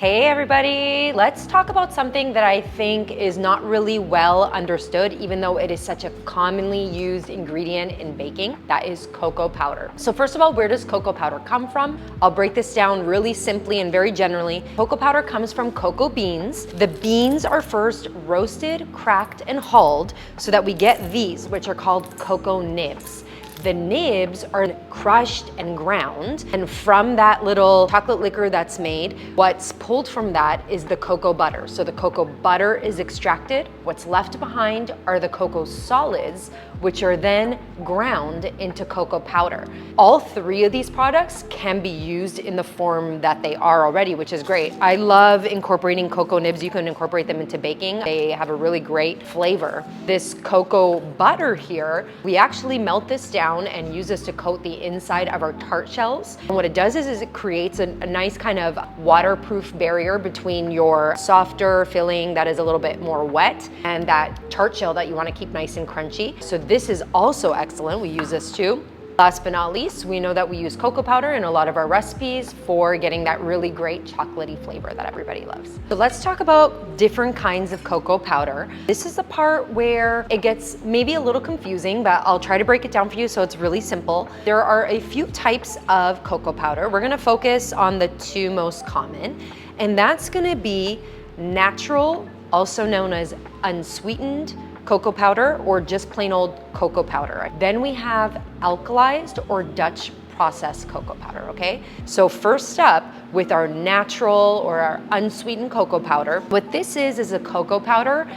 Hey everybody, let's talk about something that I think is not really well understood, even though it is such a commonly used ingredient in baking. That is cocoa powder. So first of all, where does cocoa powder come from? I'll break this down really simply and very generally. Cocoa powder comes from cocoa beans. The beans are first roasted, cracked, and hulled so that we get these, which are called cocoa nibs. The nibs are crushed and ground, and from that little chocolate liquor that's made, what's pulled from that is the cocoa butter. So the cocoa butter is extracted. What's left behind are the cocoa solids, which are then ground into cocoa powder. All three of these products can be used in the form that they are already, which is great. I love incorporating cocoa nibs. You can incorporate them into baking. They have a really great flavor. This cocoa butter here, we actually melt this down and use this to coat the inside of our tart shells. And what it does is it creates a nice kind of waterproof barrier between your softer filling that is a little bit more wet and that tart shell that you want to keep nice and crunchy. So this is also excellent. We use this too. Last but not least, we know that we use cocoa powder in a lot of our recipes for getting that really great chocolatey flavor that everybody loves. So let's talk about different kinds of cocoa powder. This is the part where it gets maybe a little confusing, but I'll try to break it down for you so it's really simple. There are a few types of cocoa powder. We're gonna focus on the two most common, and that's gonna be natural, also known as unsweetened, cocoa powder, or just plain old cocoa powder. Then we have alkalized or Dutch processed cocoa powder, okay? So first up, with our natural or our unsweetened cocoa powder, what this is a cocoa powder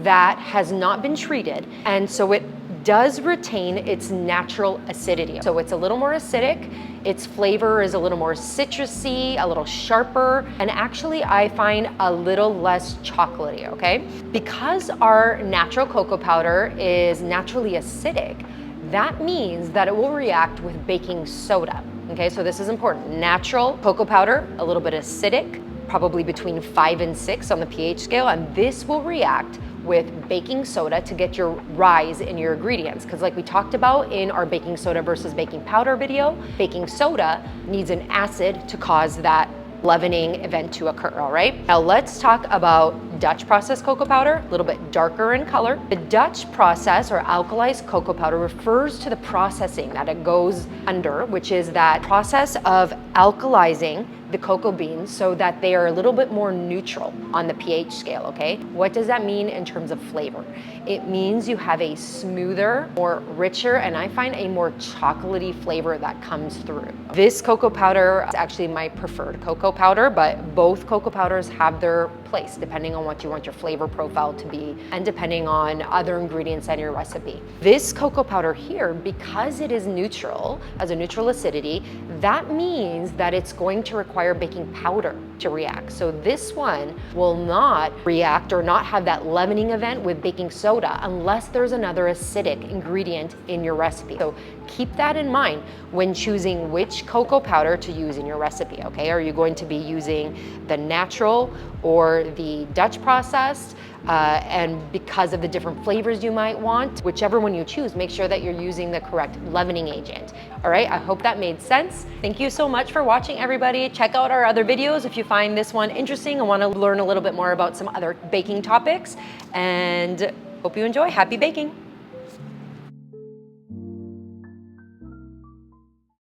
that has not been treated, and so it does retain its natural acidity. So it's a little more acidic, its flavor is a little more citrusy, a little sharper, and actually I find a little less chocolatey, okay? Because our natural cocoa powder is naturally acidic, that means that it will react with baking soda, okay? So this is important. Natural cocoa powder, a little bit acidic, probably between 5 and 6 on the pH scale, and this will react with baking soda to get your rise in your ingredients. Because like we talked about in our baking soda versus baking powder video, baking soda needs an acid to cause that leavening event to occur, all right? Now let's talk about Dutch processed cocoa powder, a little bit darker in color. The Dutch process or alkalized cocoa powder refers to the processing that it goes under, which is that process of alkalizing the cocoa beans so that they are a little bit more neutral on the pH scale, okay? What does that mean in terms of flavor? It means you have a smoother, more richer, and I find a more chocolatey flavor that comes through. This cocoa powder is actually my preferred cocoa powder, but both cocoa powders have their place depending on what you want your flavor profile to be and depending on other ingredients in your recipe. This cocoa powder here, because it is neutral, has a neutral acidity, that means that it's going to require baking powder to react. So this one will not react or not have that leavening event with baking soda unless there's another acidic ingredient in your recipe. So keep that in mind when choosing which cocoa powder to use in your recipe, okay? Are you going to be using the natural or the Dutch processed? And because of the different flavors you might want, whichever one you choose, make sure that you're using the correct leavening agent. All right, I hope that made sense. Thank you so much for watching, everybody. Check out our other videos if you find this one interesting and want to learn a little bit more about some other baking topics. And hope you enjoy. Happy baking.